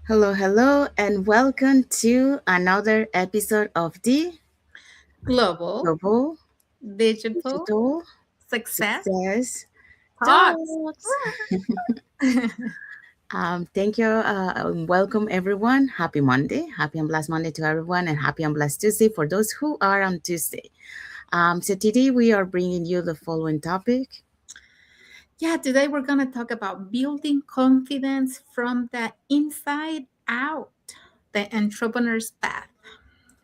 Hello, and welcome to another episode of the Global Global Digital Digital Success Success Talks. Talks. Thank you. Welcome, everyone. Happy Monday. Happy and blessed Monday to everyone, and happy and blessed Tuesday for those who are on Tuesday. So today we are bringing you the following topic. Yeah, today we're going to talk about building confidence from the inside out, the entrepreneur's path.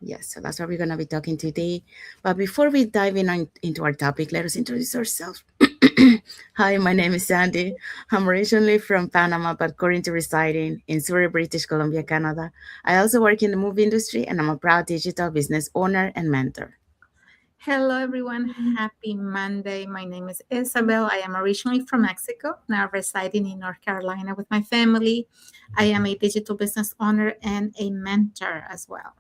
Yes, so that's what we're going to be talking today. But before we dive into our topic, let us introduce ourselves. Hi, my name is Sandy. I'm originally from Panama, but currently residing in Surrey, British Columbia, Canada. I also work in the movie industry, and I'm a proud digital business owner and mentor. Hello, everyone. Happy Monday. My name is Isabel. I am originally from Mexico, now residing in North Carolina with my family. I am a digital business owner and a mentor as well.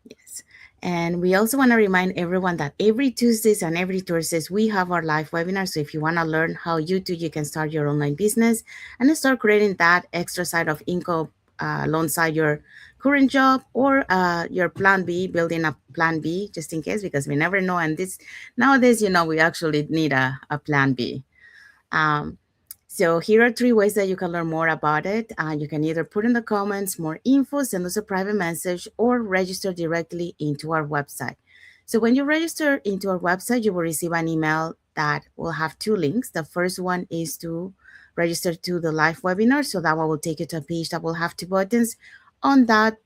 Yes. And we also want to remind everyone that every Tuesdays and every Thursdays we have our live webinar. So if you want to learn how you can start your online business and start creating that extra side of income alongside your current job or your plan B, building a plan B just in case, because we never know. And this nowadays, we actually need a plan B. Um, so here are three ways that you can learn more about it. You can either put in the comments more info, send us a private message, or register directly into our website. So when you register into our website, you will receive an email that will have two links. The first one is to register to the live webinar. So that one will take you to a page that will have two buttons. On that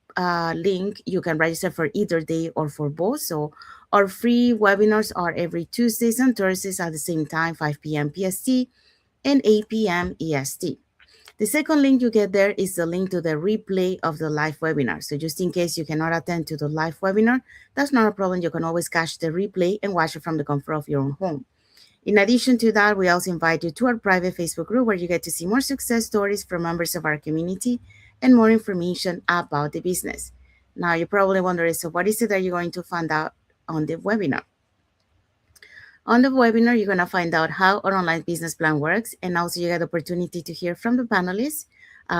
link, you can register for either day or for both. So our free webinars are every Tuesdays and Thursdays at the same time, 5 p.m. PST and AM EST. The second link you get there is the link to the replay of the live webinar. So just in case you cannot attend to the live webinar, that's not a problem. You can always catch the replay and watch it from the comfort of your own home. In addition to that, we also invite you to our private Facebook group where you get to see more success stories from members of our community and more information about the business. Now, you're probably wondering, so what is it that you're going to find out on the webinar? On the webinar, you're going to find out how our online business plan works, and also you get the opportunity to hear from the panelists,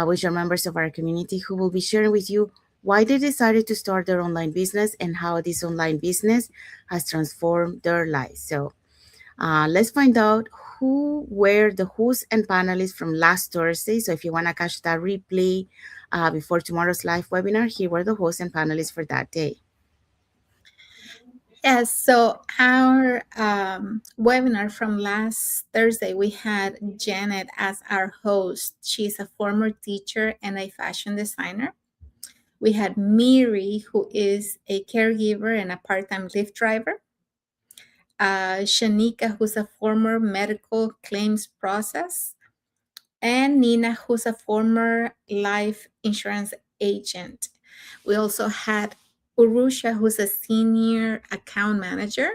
which are members of our community, who will be sharing with you why they decided to start their online business and how this online business has transformed their lives. So let's find out who were the hosts and panelists from last Thursday. So if you want to catch that replay before tomorrow's live webinar, here were the hosts and panelists for that day. Yes, so our webinar from last Thursday, we had Janet as our host. She's a former teacher and a fashion designer. We had Miri, who is a caregiver and a part time Lyft driver. Shanika, who's a former medical claims process. And Nina, who's a former life insurance agent. We also had Urusha, who's a senior account manager.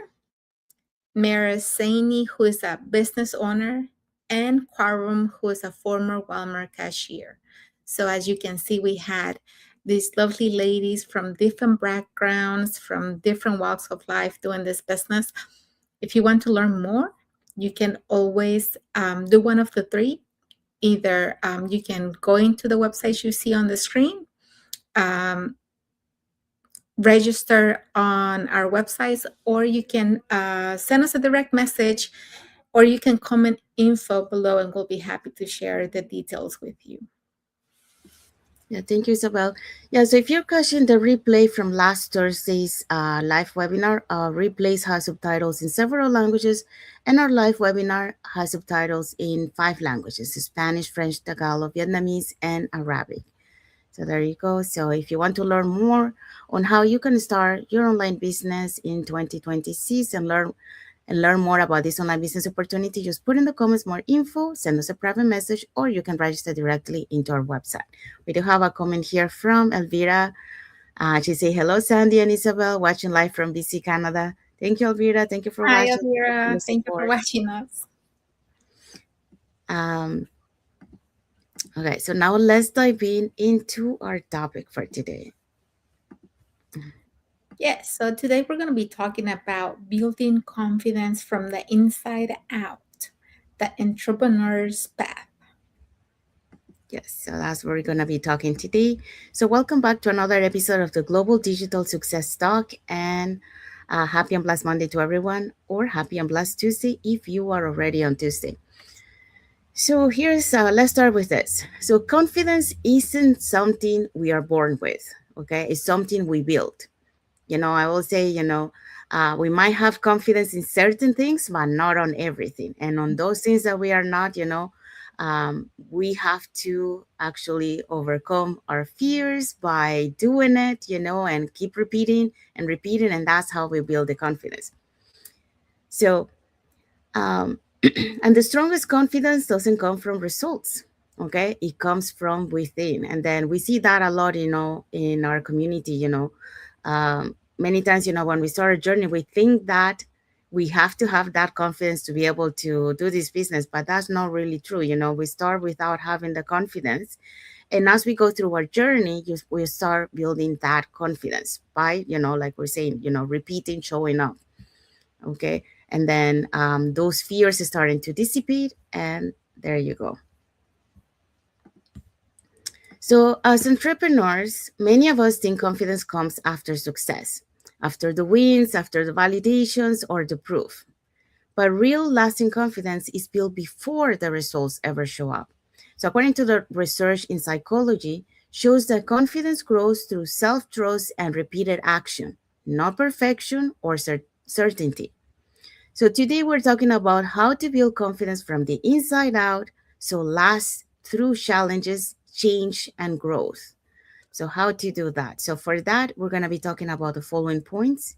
Mara Saini, who is a business owner, and Quarum, who is a former Walmart cashier. So as you can see, we had these lovely ladies from different backgrounds, from different walks of life doing this business. If you want to learn more, you can always do one of the three. Either you can go into the website you see on the screen, um, register on our websites, or you can send us a direct message, or you can comment info below and we'll be happy to share the details with you. Yeah, thank you, Isabel. Yeah, so if you're catching the replay from last Thursday's live webinar, replays has subtitles in several languages, and our live webinar has subtitles in 5 languages: Spanish, French, Tagalog, Vietnamese, and Arabic. So there you go. So if you want to learn more on how you can start your online business in 2026 and learn more about this online business opportunity, just put in the comments more info, send us a private message, or you can register directly into our website. We do have a comment here from Elvira. She say, hello, Sandy and Isabel, watching live from BC, Canada. Thank you, Elvira. Thank you for Hi, watching and Elvira. the Thank you for support. watching us. Um, okay, so now let's dive into our topic for today. Yes, so today we're going to be talking about building confidence from the inside out, the entrepreneur's path. Yes, so that's what we're going to be talking today. So, welcome back to another episode of the Global Digital Success Talk. And happy and blessed Monday to everyone, or happy and blessed Tuesday if you are already on Tuesday. So, let's start with this. So, confidence isn't something we are born with, okay? It's something we build. I will say, we might have confidence in certain things, but not on everything. And on those things that we are not, we have to actually overcome our fears by doing it, and keep repeating and repeating. And that's how we build the confidence. So, um, and the strongest confidence doesn't come from results. Okay, it comes from within, and then we see that a lot, in our community. Many times, when we start a journey, we think that we have to have that confidence to be able to do this business, but that's not really true. We start without having the confidence, and as we go through our journey, we start building that confidence by, like we're saying, repeating, showing up. Okay, and then those fears are starting to dissipate, and there you go. So as entrepreneurs, many of us think confidence comes after success, after the wins, after the validations, or the proof. But real lasting confidence is built before the results ever show up. So according to the research in psychology, shows that confidence grows through self-trust and repeated action, not perfection or certainty. So today we're talking about how to build confidence from the inside out, so last through challenges, change, and growth. So how to do that? So for that, we're going to be talking about the following points.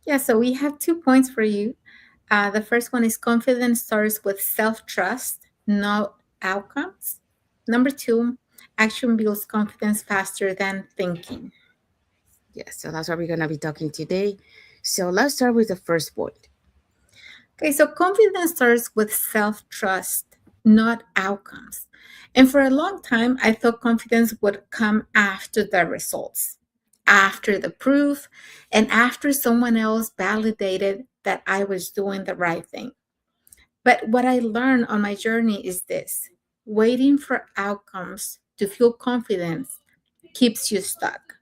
Yeah, so we have 2 points for you. The first one is confidence starts with self trust, not outcomes. Number two, action builds confidence faster than thinking. Yes, so that's what we're going to be talking today. So let's start with the first point. Okay, so confidence starts with self trust, not outcomes. And for a long time, I thought confidence would come after the results, after the proof, and after someone else validated that I was doing the right thing. But what I learned on my journey is this: waiting for outcomes to feel confidence keeps you stuck.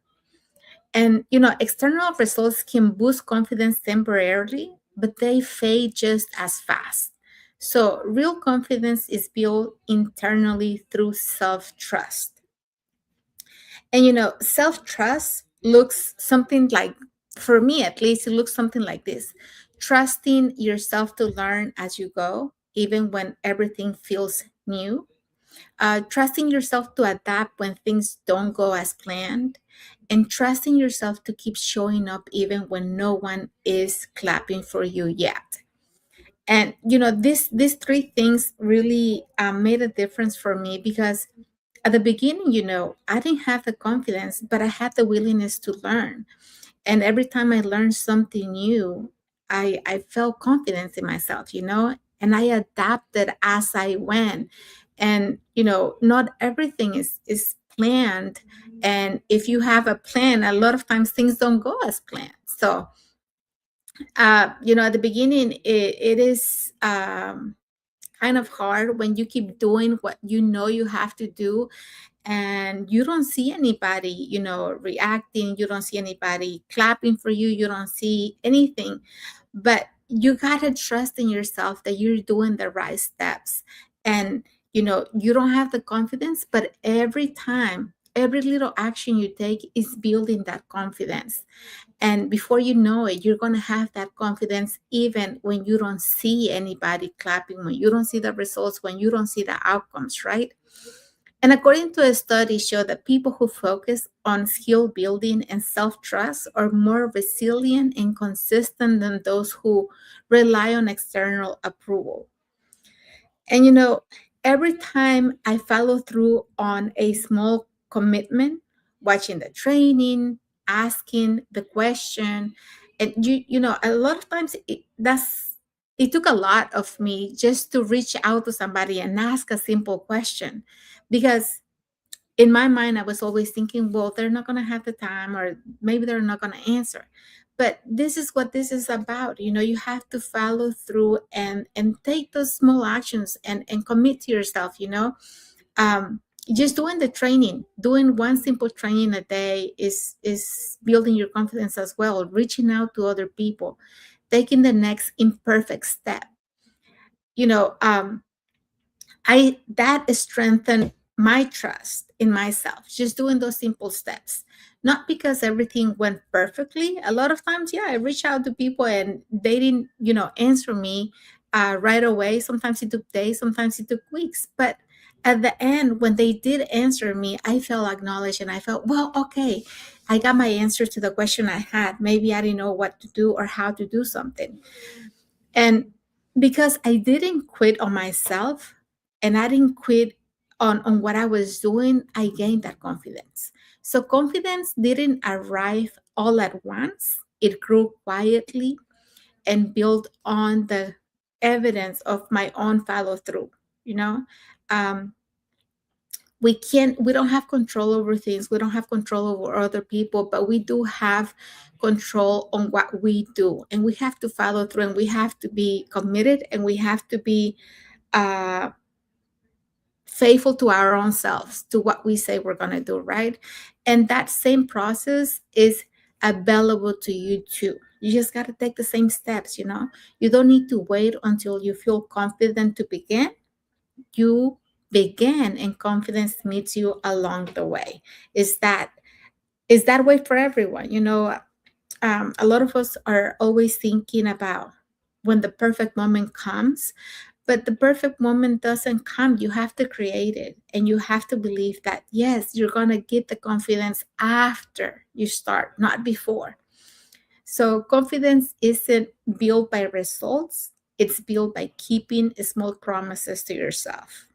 And external results can boost confidence temporarily, but they fade just as fast. So, real confidence is built internally through self trust. And self trust looks something like, for me at least, it looks something like this: trusting yourself to learn as you go, even when everything feels new, trusting yourself to adapt when things don't go as planned, and trusting yourself to keep showing up even when no one is clapping for you yet. And these three things really made a difference for me, because at the beginning, I didn't have the confidence, but I had the willingness to learn. And every time I learned something new, I felt confidence in myself, and I adapted as I went. And not everything is planned. And if you have a plan, a lot of times things don't go as planned. So at the beginning, it is kind of hard when you keep doing what you have to do, and you don't see anybody reacting, you don't see anybody clapping for you, you don't see anything. But you gotta trust in yourself that you're doing the right steps. And you don't have the confidence, but every time, every little action you take is building that confidence. And before you know it, you're going to have that confidence even when you don't see anybody clapping, when you don't see the results, when you don't see the outcomes, right? And according to a study, show that people who focus on skill building and self-trust are more resilient and consistent than those who rely on external approval. And every time I follow through on a small commitment, watching the training, asking the question, and a lot of times it took a lot of me just to reach out to somebody and ask a simple question, because in my mind, I was always thinking, well, they're not going to have the time, or maybe they're not going to answer. But this is what this is about. You have to follow through and take those small actions and commit to yourself. um, just doing the training, doing one simple training a day is building your confidence as well. Reaching out to other people, taking the next imperfect step. You know, I that strengthened my trust in myself, just doing those simple steps. Not because everything went perfectly. A lot of times, yeah, I reach out to people and they didn't, answer me right away. Sometimes it took days, sometimes it took weeks. But at the end, when they did answer me, I felt acknowledged and I felt, well, okay, I got my answer to the question I had. Maybe I didn't know what to do or how to do something. And because I didn't quit on myself and I didn't quit on what I was doing, I gained that confidence. So confidence didn't arrive all at once. It grew quietly and built on the evidence of my own follow through. You know, um, we don't have control over things. We don't have control over other people, but we do have control on what we do, and we have to follow through, and we have to be committed, and we have to be uh, faithful to our own selves, to what we say we're going to do, right? And that same process is available to you too. You just got to take the same steps. You don't need to wait until you feel confident to begin. You begin, and confidence meets you along the way. Is that way for everyone? A lot of us are always thinking about when the perfect moment comes, but the perfect moment doesn't come. You have to create it, and you have to believe that, yes, you're going to get the confidence after you start, not before. So confidence isn't built by results, it's built by keeping small promises to yourself.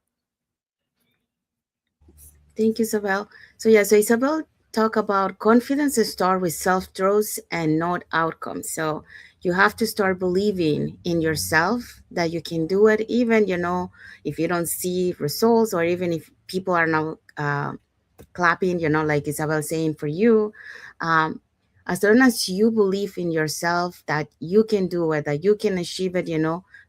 Thank you, Isabel. So Isabel talk about confidence start with self-trust and not outcomes. So you have to start believing in yourself that you can do it, even if you don't see results, or even if people are not clapping, like Isabel saying for you. Um, as long as you believe in yourself that you can do it, that you can achieve it,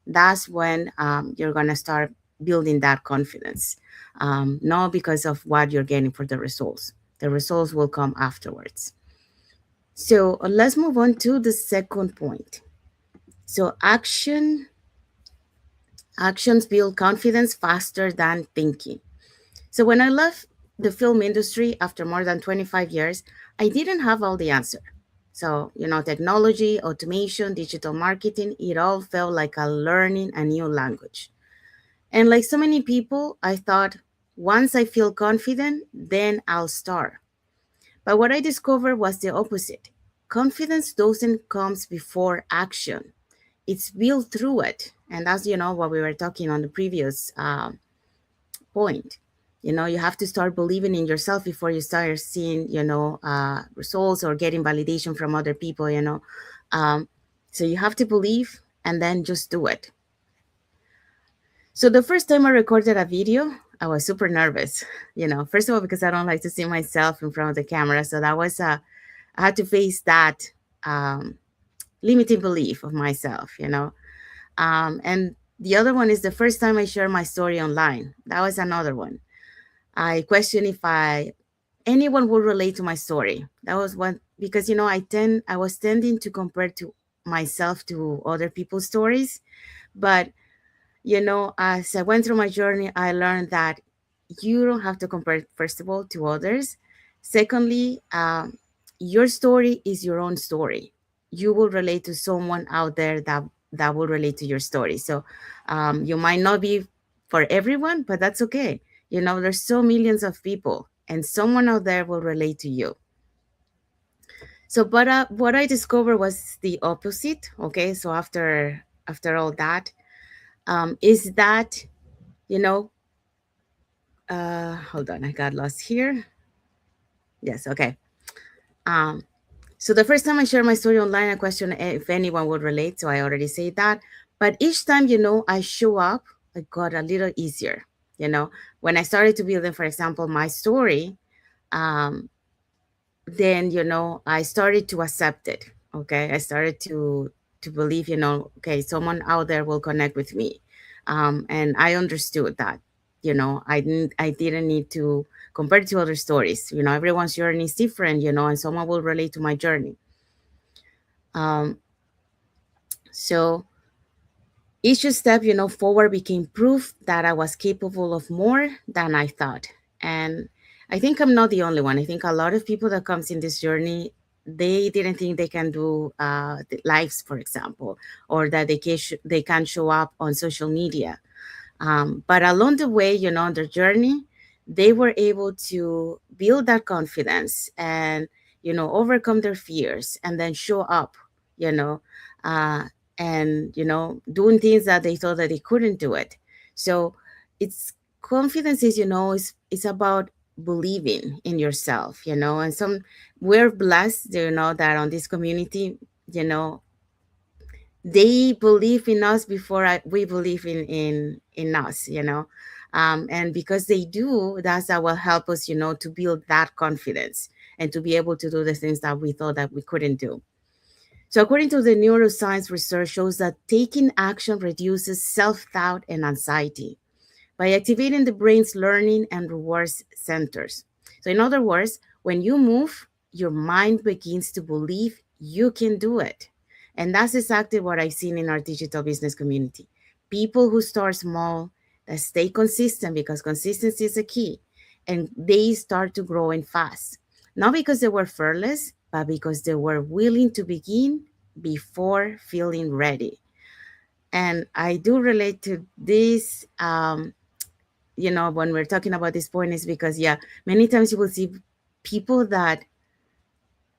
that's when you're gonna start building that confidence. Not because of what you're getting for the results. The results will come afterwards. So let's move on to the second point. So actions build confidence faster than thinking. So when I left the film industry after more than 25 years, I didn't have all the answer. So, technology, automation, digital marketing, it all felt like a learning a new language. And like so many people, I thought once I feel confident, then I'll start. But what I discovered was the opposite. Confidence doesn't comes before action. It's built through it. And that's, what we were talking on the previous point. You have to start believing in yourself before you start seeing, results or getting validation from other people, Um, so you have to believe and then just do it. So the first time I recorded a video, I was super nervous, first of all, because I don't like to see myself in front of the camera. So that was I had to face that um, limiting belief of myself, and the other one is the first time I shared my story online. That was another one. I question if anyone would relate to my story. That was one because I was tending to compare to myself to other people's stories, but as I went through my journey, I learned that you don't have to compare, first of all, to others. Secondly, your story is your own story. You will relate to someone out there that will relate to your story. So you might not be for everyone, but that's okay. There's so millions of people, and someone out there will relate to you. So, but what I discovered was the opposite. Okay, so after all that, is that you know hold on, I got lost here. Yes, okay. um so the first time I shared my story online, I questioned if anyone would relate, so I already said that. But each time I show up, it got a little easier. When I started to build, for example, my story, um then I started to accept it. Okay, I started to believe, okay, someone out there will connect with me. And I understood that. I didn't need to compare to other stories. Everyone's journey is different, and someone will relate to my journey. um, so each step, forward became proof that I was capable of more than I thought. And I think I'm not the only one. I think a lot of people that comes in this journey, they didn't think they can do the lives, for example, or that they can show up on social media. But along the way, on their journey, they were able to build that confidence and, overcome their fears and then show up, you know, uh, and, doing things that they thought that they couldn't do it. So it's confidence is, it's about believing in yourself, and we're blessed, that on this community, you know, they believe in us before we believe in us, and because they do, that will help us, to build that confidence and to be able to do the things that we thought that we couldn't do. So according to the neuroscience research shows that taking action reduces self-doubt and anxiety by activating the brain's learning and rewards centers. So, in other words, when you move, your mind begins to believe you can do it. And that's exactly what I've seen in our digital business community. People who start small, that stay consistent because consistency is a key, and they start to grow in fast. Not because they were fearless, but because they were willing to begin before feeling ready. And I do relate to this. When we're talking about this point is because, yeah, many times you will see people that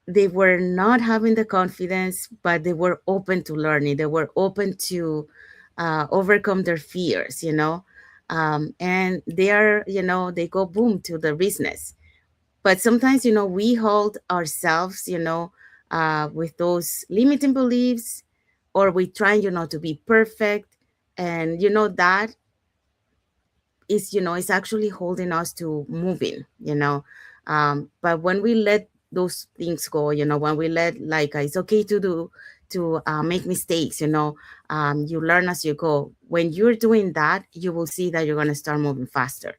they were not having the confidence, but they were open to learning. They were open to overcome their fears, and they go boom to the business. But sometimes, we hold ourselves, with those limiting beliefs, or we try, to be perfect. And, that is actually holding us to moving. But when we let those things go, when we let, like, it's okay to do, to make mistakes, you learn as you go. When you're doing that, you will see that you're going to start moving faster,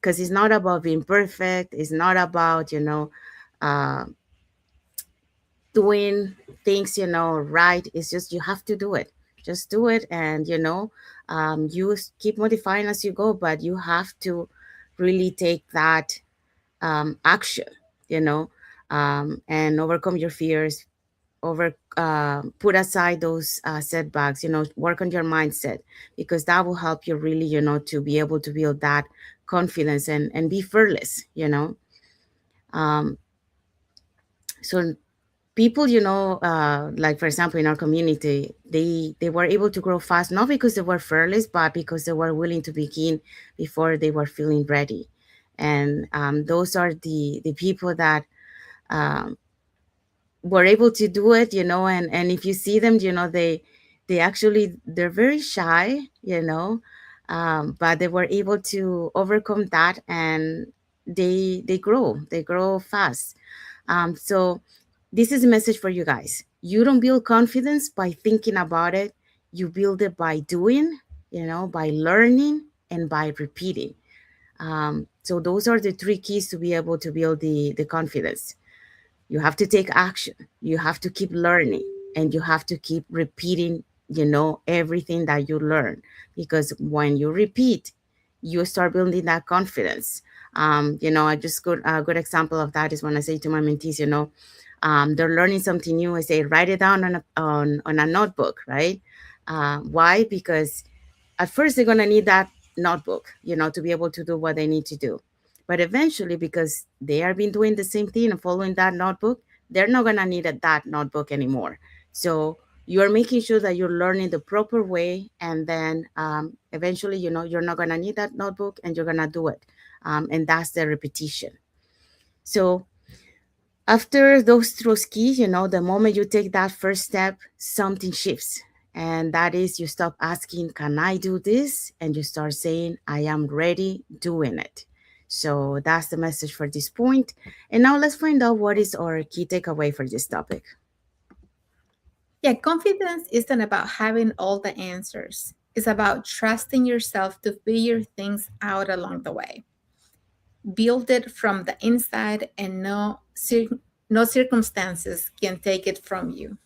because it's not about being perfect. It's not about, uh, doing things, right. It's just you have to do it. Just do it. And, keep modifying as you go, but you have to really take that action, you know and overcome your fears, over put aside those setbacks, work on your mindset, because that will help you really, to be able to build that confidence and be fearless. Um, so people, like, for example, in our community, they were able to grow fast, not because they were fearless, but because they were willing to begin before they were feeling ready. And those are the people that um, were able to do it, and if you see them, they actually, they're very shy, but they were able to overcome that, and they grow fast. So this is a message for you guys. You don't build confidence by thinking about it. You build it by doing, by learning and by repeating. So those are the three keys to be able to build the confidence. You have to take action. You have to keep learning, and you have to keep repeating, everything that you learn. Because when you repeat, you start building that confidence. I just got a good example of that is when I say to my mentees, they're learning something new. I say, write it down on a notebook, right? Why? Because at first they're going to need that notebook, to be able to do what they need to do. But eventually, because they are been doing the same thing and following that notebook, they're not going to need that notebook anymore. So you're making sure that you're learning the proper way. And then eventually, you're not going to need that notebook, and you're going to do it. And that's the repetition. So after those through skis, the moment you take that first step, something shifts. And that is, you stop asking, can I do this? And you start saying, I am ready doing it. So that's the message for this point. And now let's find out what is our key takeaway for this topic. Yeah, confidence isn't about having all the answers. It's about trusting yourself to figure things out along the way. Build it from the inside, and no circumstances can take it from you.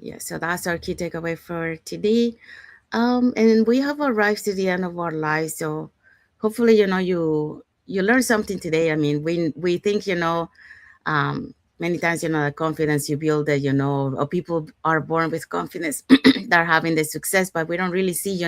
Yeah, so that's our key takeaway for today. And we have arrived to the end of our lives. So hopefully, you learn something today. I mean, we think, many times, the confidence you build that, or people are born with confidence, they're having the success, but we don't really see,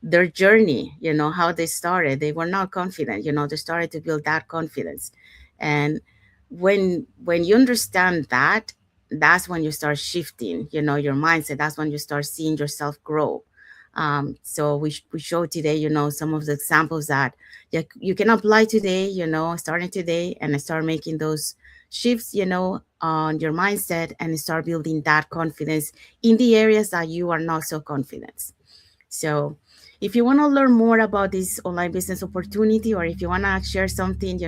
their journey, how they started. They were not confident, they started to build that confidence. And when you understand that, that's when you start shifting, your mindset. That's when you start seeing yourself grow. So we show today, some of the examples that you can apply today, starting today, and start making those shifts, on your mindset, and start building that confidence in the areas that you are not so confident. So if you want to learn more about this online business opportunity, or if you want to share something,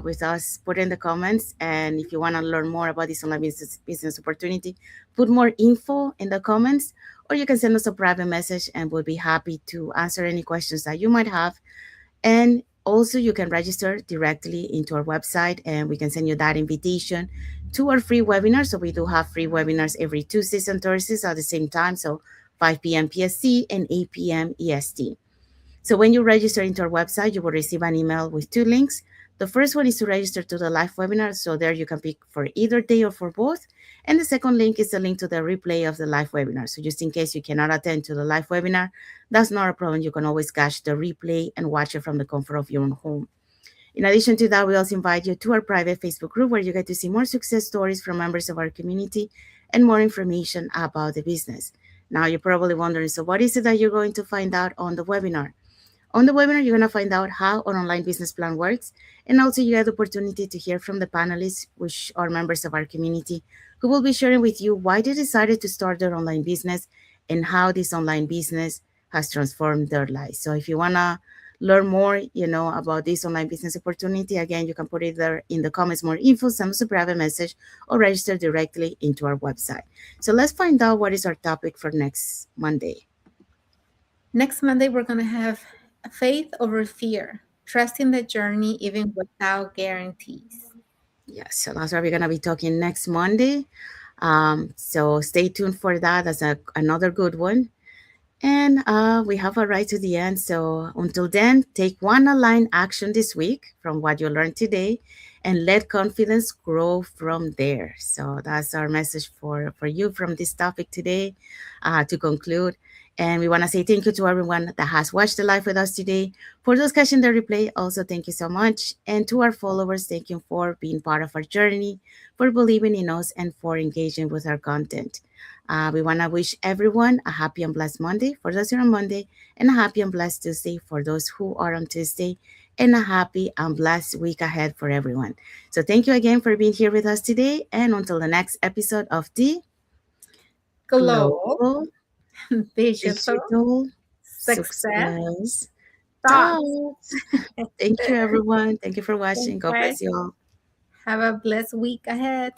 with us, put in the comments. And if you want to learn more about this online business opportunity, put more info in the comments, or you can send us a private message, and we'll be happy to answer any questions that you might have. And also, you can register directly into our website, and we can send you that invitation to our free webinar. So we do have free webinars every Tuesdays and Thursdays at the same time. So 5 p.m. PST and 8 p.m. EST. So when you register into our website, you will receive an email with two links. The first one is to register to the live webinar. So there you can pick for either day or for both. And the second link is the link to the replay of the live webinar. So just in case you cannot attend to the live webinar, that's not a problem. You can always catch the replay and watch it from the comfort of your own home. In addition to that, we also invite you to our private Facebook group, where you get to see more success stories from members of our community and more information about the business. Now, you're probably wondering, so what is it that you're going to find out on the webinar? On the webinar, you're going to find out how an online business plan works, and also you have the opportunity to hear from the panelists, which are members of our community, who will be sharing with you why they decided to start their online business and how this online business has transformed their lives. So if you want to learn more, about this online business opportunity, again, you can put it there in the comments, more info, send us a private message, or register directly into our website. So let's find out what is our topic for next Monday. Next Monday, we're going to have faith over fear, trusting the journey even without guarantees. Yes, so that's what we're gonna be talking next Monday. So stay tuned for that. That's another good one. And we have arrived to the end. So until then, take one aligned action this week from what you learned today, and let confidence grow from there. So that's our message for you from this topic today, to conclude. And we want to say thank you to everyone that has watched the live with us today. For those catching the replay, also thank you so much. And to our followers, thank you for being part of our journey, for believing in us, and for engaging with our content. We want to wish everyone a happy and blessed Monday for those who are on Monday, and a happy and blessed Tuesday for those who are on Tuesday, and a happy and blessed week ahead for everyone. So, thank you again for being here with us today. And until the next episode of the Global Global digital Digital success Success thoughts. Talks. Thank you, everyone. Thank you for Thanks, watching. God guys. bless you all. Have a blessed week ahead.